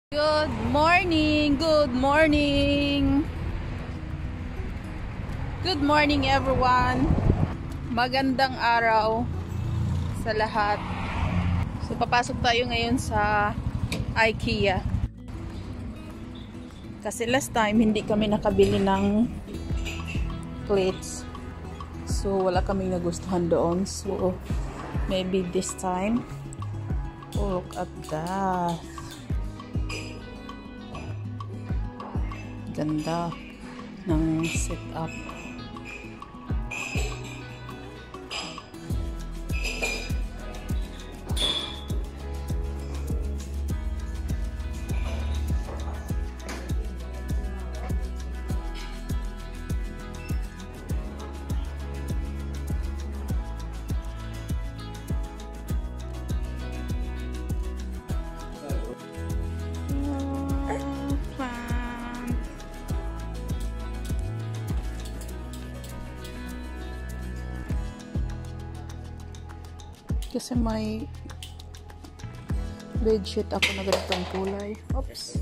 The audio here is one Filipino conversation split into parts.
Good morning, good morning. Good morning everyone. Magandang araw sa lahat. So papasok tayo ngayon sa IKEA. Kasi last time hindi kami nakabili ng plates. So wala kaming nagustuhan doon. So maybe this time. Oh, look at that. Ganda ng setup. Kasi may bedsheet ako na ganitong kulay. Oops.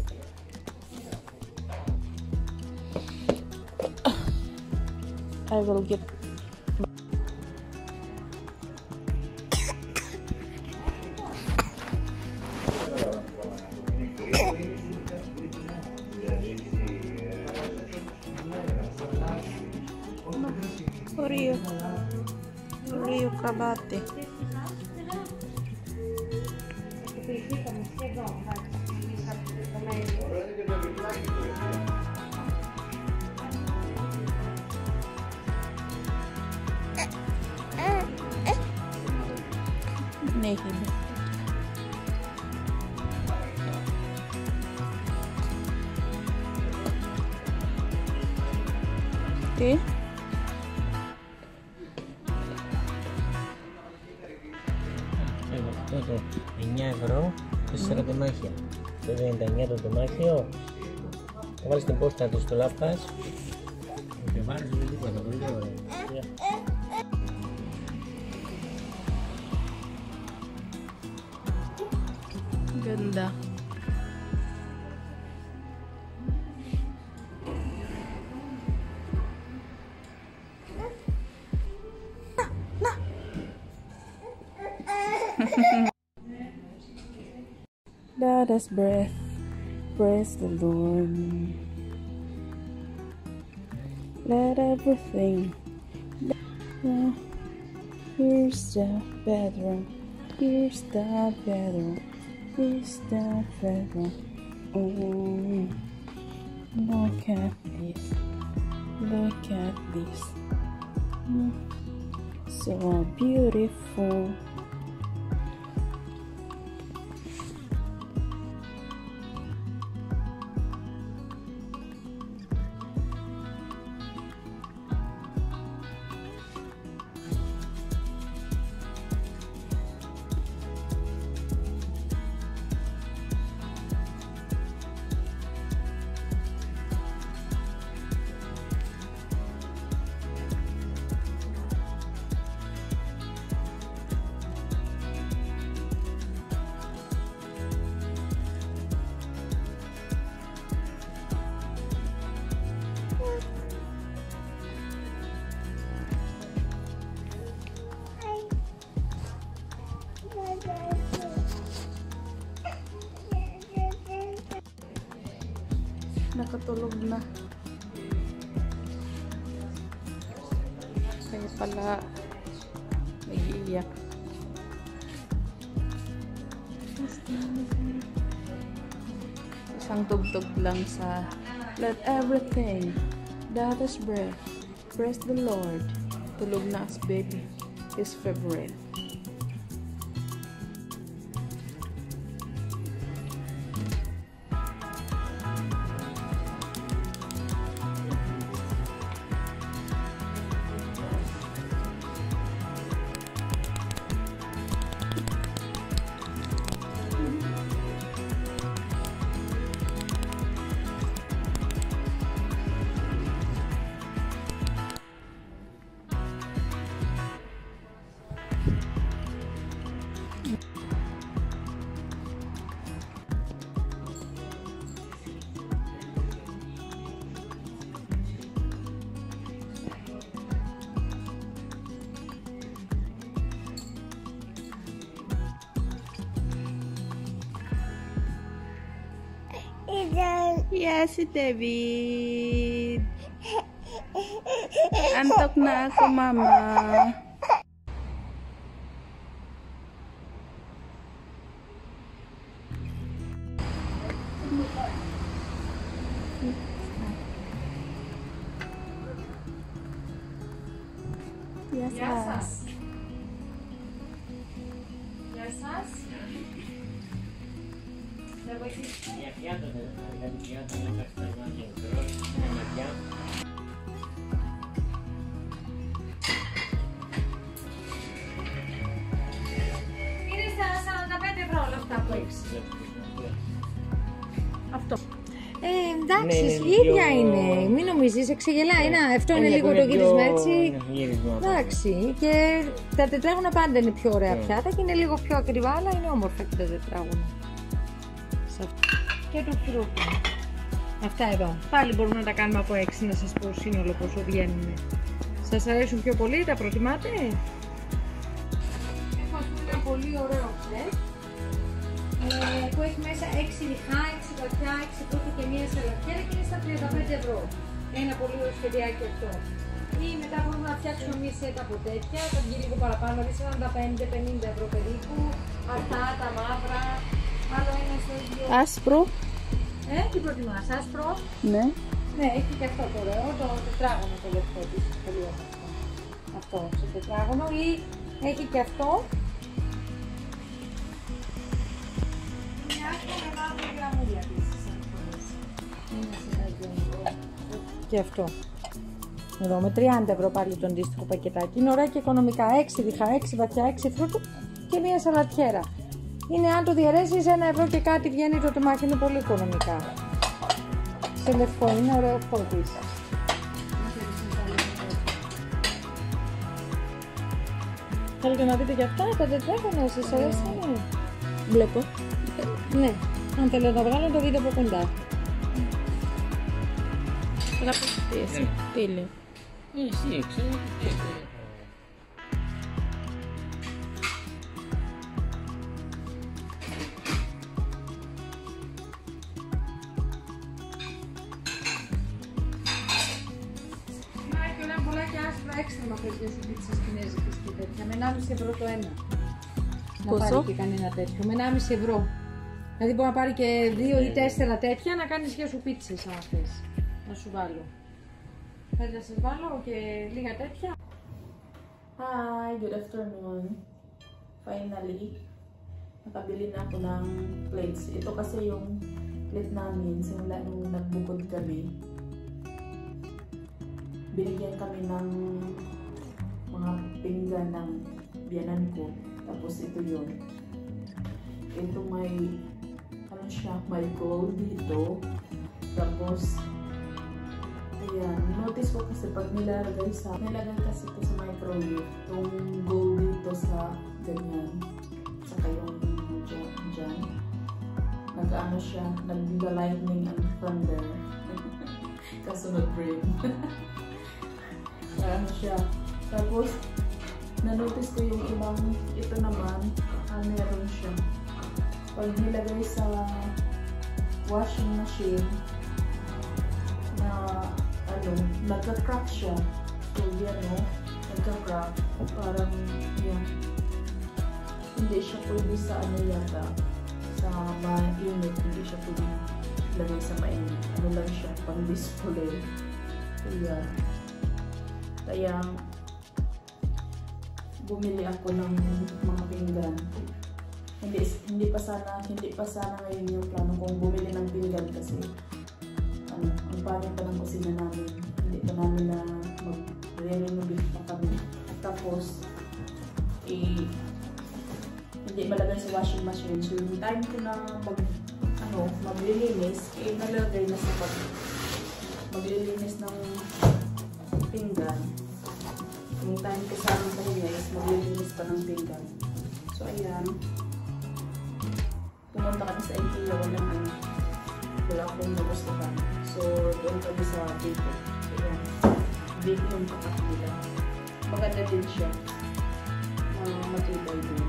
I will get Oreo kabate. Naked. Okay. Todo negro, tessera de magia. Deve dañado de magia. Βάλεις την πόρτα του στο λάπας. Και βάζεις τίποτα, πολύ ωραία. Ganda. Let us praise the Lord. Let everything. Here's the bedroom. Here's the bedroom. Here's the bedroom. Oh, look at this. Look at this. So beautiful. Nakatulog na. Kaya pala nag-iiyak. Isang tugtog lang sa let everything that is breath praise the Lord. Tulog na as baby his favorite. Yes, si David. Antok na ako, Mama. Yasas. Yasas. Είναι στα 45 ευρώ όλα αυτά που έχεις. Αυτό. Εντάξει, Ναι, η ίδια πιο- είναι. Μην νομίζεις, εξεγελάει. Αυτό είναι λίγο το γύρισμα έτσι. Γύρισμα. Εντάξει, και τα τετράγωνα πάντα είναι πιο ωραία πιάτα και είναι λίγο πιο ακριβά, αλλά είναι όμορφα και τα τετράγωνα. Και το φρούτο. Αυτά εδώ. Πάλι μπορούμε να τα κάνουμε από 6, να σας πω σύνολο πόσο βγαίνουν. Σας αρέσουν πιο πολύ, τα προτιμάτε? Έχω ας πούμε ένα πολύ ωραίο σετ που έχει μέσα 6 ρηχά, 6 βαθιά, 6 φρούτα και μία σαλατιέρα και είναι στα 35 ευρώ. Ένα πολύ ωραίο σχεδιάκι αυτό. Ή μετά μπορούμε να φτιάξουμε μία σετ από τέτοια, θα βγει λίγο παραπάνω, δηλαδή 45-50 ευρώ περίπου. Αυτά, τα μαύρα, άλλο ένα στο ίδιο. Άσπρο. Τι προτιμάς, άσπρο? Ναι. Ναι, έχει και αυτό το ωραίο, το τετράγωνο το λεπτό της, πολύ ωραίο. Αυτό, σε τετράγωνο ή έχει και αυτό. Και αυτό. Εδώ με 30 ευρώ πάλι το αντίστοιχο πακετάκι. Είναι ωραία και οικονομικά. 6 διχά, 6 βαθιά, 6 φρούτου και μία σαλατιέρα. Είναι αν το διαιρέσεις 1 ευρώ και κάτι βγαίνει το τεμάχι, είναι πολύ οικονομικά. Σε λευκό είναι ωραίο αυτό επίσης. Θέλετε να δείτε και αυτά, τα τετράγωνα σας αρέσανε? Βλέπω. Ναι, αν θέλω να βγάλω το δείτε από κοντά. Τι λέει. Εσύ, ξέρω τι. Και ωραία μπολάκια άσπρα έξτρα με αυτές σου πίτσες κινέζικες και τέτοια. Με 1,5 ευρώ το ένα. Να Πόσο? πάρει και κανένα τέτοιο. Με 1,5 ευρώ. Δηλαδή μπορεί να πάρει και 2 ή 4 τέτοια να κάνεις για σου πίτσες αν θες. Να σου βάλω. Θέλετε να σας βάλω και λίγα τέτοια. Hi, good afternoon. Finally, nakabili na ako ng plates. Ito kasi yung plate namin simula nung nagbukod kami. Binigyan kami ng mga pinggan ng biyanan ko. Tapos ito yun. Ito may, ano siya, may gold dito. Tapos, ayan, notice ko kasi pag nilagay kasi ito sa microwave, itong gold dito sa ganyan, saka yung dyan, nag-ano siya, nag-lightning and thunder, kasunod rin. Ano siya. Tapos, na-notice ko yung ibang, ito naman, meron siya. Pag nilagay sa washing machine, na ano, nagka-crack siya. So, yan o, nagka-crack. Parang, yan. Hindi siya pwede sa ano yata, sa mainit. Hindi siya pwede lagay sa mainit. Ano lang siya, pang display. So, yan. Kaya, bumili ako ng mga pinggan. Hindi pa sana ngayon yung plano kong bumili ng pinggan kasi ano, ang pangit pa ng kusina namin. Hindi pa namin na mag-renovate pa kami. Tapos, hindi malagay sa washing machine. So, yung time ko na maglilinis, nalagay na sa maglilinis ng pinggan. Yung time ko sa amin pahinga is maglilinis pa ng pinggan. So, ayan. Pumunta kami sa IKEA, wala akong nagustuhan. So, doon kami sa Biko. Ayan. Biko yung kakakila. Maganda din siya. Matibay din.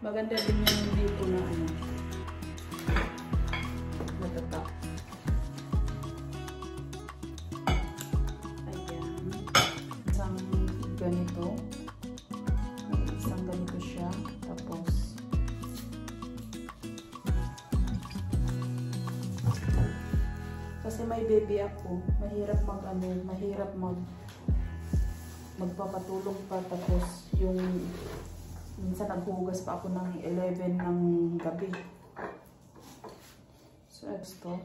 Maganda din yung dito na ano. Natatak. Ayan. Isang ganito. Isang ganito siya. Tapos kasi may baby ako, mahirap magpapatulong pa, tapos yung minsan naghugas pa ako ng 11 ng gabi. So ito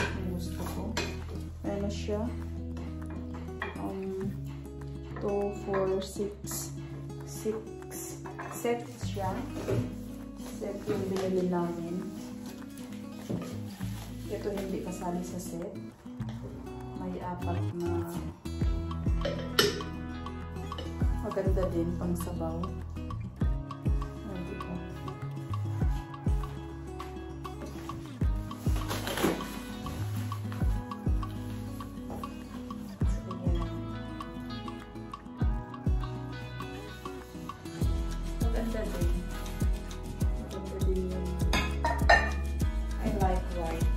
yung gusto ko. Meron siya 2, 4, 6 set siya. Set yung binili namin. Ito hindi kasali sa set. May 4 na maganda din pang sabaw. Dito. Maganda din. Maganda din yung I like white.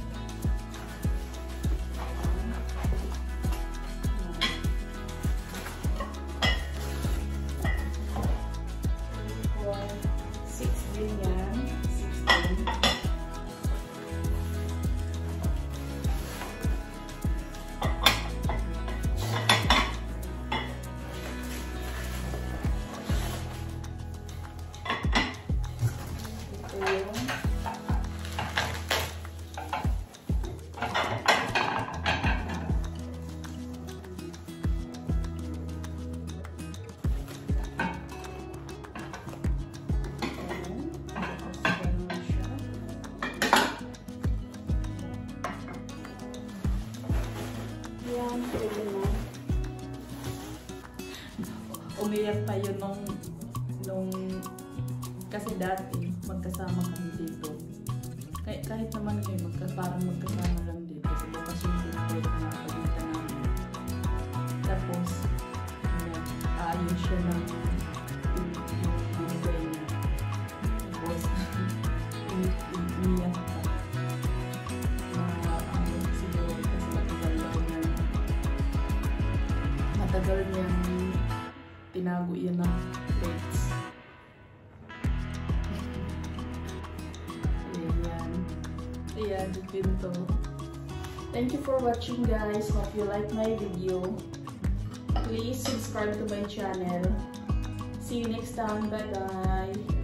Yan, pwede na. Umiyak tayo nung kasi dati magkasama kami dito. Kahit naman ngayon parang magkasama lang dito sa bakasyon dito na pagitan namin. Tapos ayos siya ng binigay niya. Tapos umiyak ka. Siguro kasi matagal niyang tinago yan ng plates. Ayan, dito. Thank you for watching, guys. Hope you like my video. Please subscribe to my channel. See you next time. Bye bye.